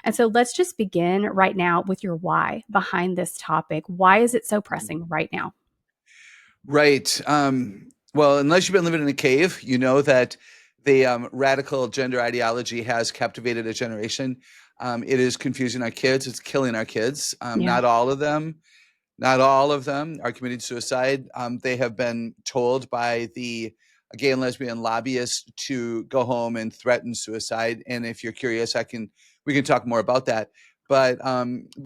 And so let's just begin right now with your why behind this topic. Why is it so pressing right now? Right. Well, unless you've been living in a cave, you know that the radical gender ideology has captivated a generation. It is confusing our kids. It's killing our kids. Yeah. Not all of them are committing suicide. They have been told by the gay and lesbian lobbyists to go home and threaten suicide. And if you're curious, we can talk more about that. But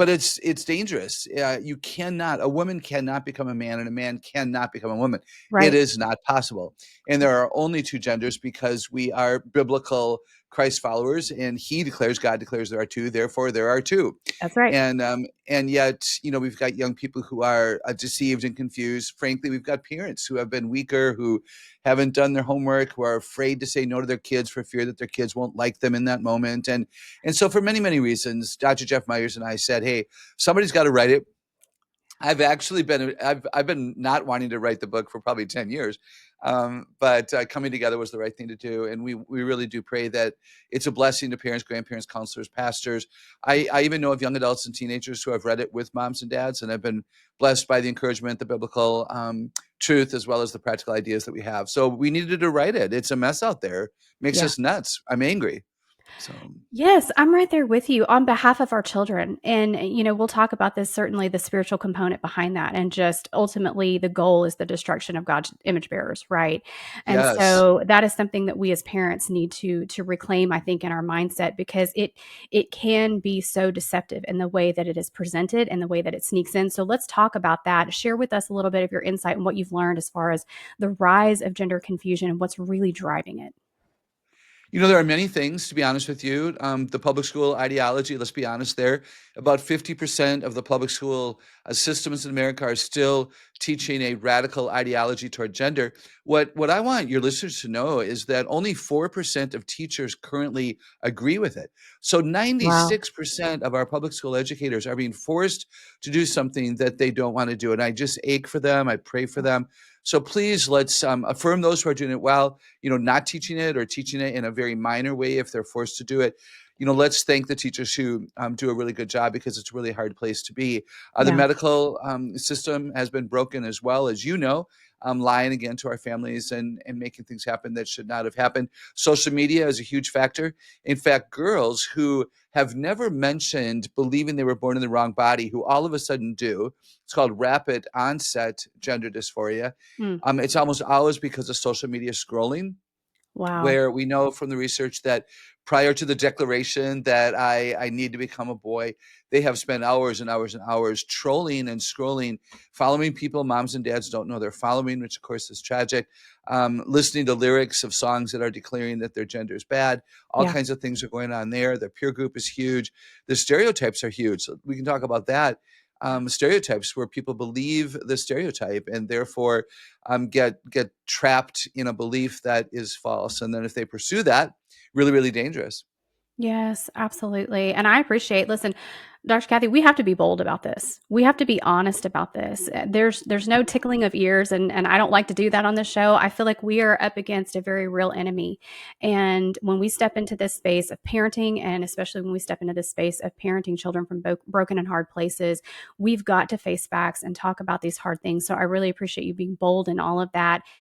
it's dangerous. A woman cannot become a man, and a man cannot become a woman. It Right. is not possible. And there are only two genders because we are biblical Christ followers, and God declares there are two. Therefore, there are two. That's right. And yet, we've got young people who are deceived and confused. Frankly, we've got parents who have been weaker, who haven't done their homework, who are afraid to say no to their kids for fear that their kids won't like them in that moment. And so for many, many reasons, Dr. Jeff Myers and I said, hey, somebody's got to write it. I've been not wanting to write the book for probably 10 years. But coming together was the right thing to do. And we really do pray that it's a blessing to parents, grandparents, counselors, pastors. I even know of young adults and teenagers who have read it with moms and dads and have been blessed by the encouragement, the biblical truth, as well as the practical ideas that we have. So we needed to write it. It's a mess out there. Makes Yeah. us nuts. I'm angry. So Yes, I'm right there with you on behalf of our children. And, we'll talk about this, certainly the spiritual component behind that. And just ultimately, the goal is the destruction of God's image bearers, right? And yes. so that is something that we as parents need to reclaim, I think, in our mindset, because it can be so deceptive in the way that it is presented and the way that it sneaks in. So let's talk about that. Share with us a little bit of your insight and what you've learned as far as the rise of gender confusion and what's really driving it. There are many things, to be honest with you. The public school ideology, let's be honest there, about 50% of the public school systems in America are still teaching a radical ideology toward gender. What I want your listeners to know is that only 4% of teachers currently agree with it. So Wow. 96% of our public school educators are being forced to do something that they don't want to do. And I just ache for them. I pray for them. So please let's affirm those who are doing it well, not teaching it or teaching it in a very minor way if they're forced to do it. Let's thank the teachers who do a really good job because it's a really hard place to be. The Yeah. medical system has been broken as well, as lying again to our families and making things happen that should not have happened. Social media is a huge factor. In fact, girls who have never mentioned believing they were born in the wrong body, who all of a sudden do, it's called rapid onset gender dysphoria. Hmm. It's almost always because of social media scrolling, Wow. where we know from the research that prior to the declaration that I need to become a boy, they have spent hours and hours and hours trolling and scrolling, following people moms and dads don't know they're following, which of course is tragic, listening to lyrics of songs that are declaring that their gender is bad. All Yeah. kinds of things are going on there. Their peer group is huge. The stereotypes are huge. So we can talk about that. Stereotypes where people believe the stereotype and therefore get trapped in a belief that is false. And then if they pursue that, really, really dangerous. Yes, absolutely. And I appreciate, listen, Dr. Kathy, we have to be bold about this. We have to be honest about this. There's no tickling of ears, and I don't like to do that on this show. I feel like we are up against a very real enemy. And when we step into this space of parenting, and especially when we step into this space of parenting children from broken and hard places, we've got to face facts and talk about these hard things. So I really appreciate you being bold in all of that.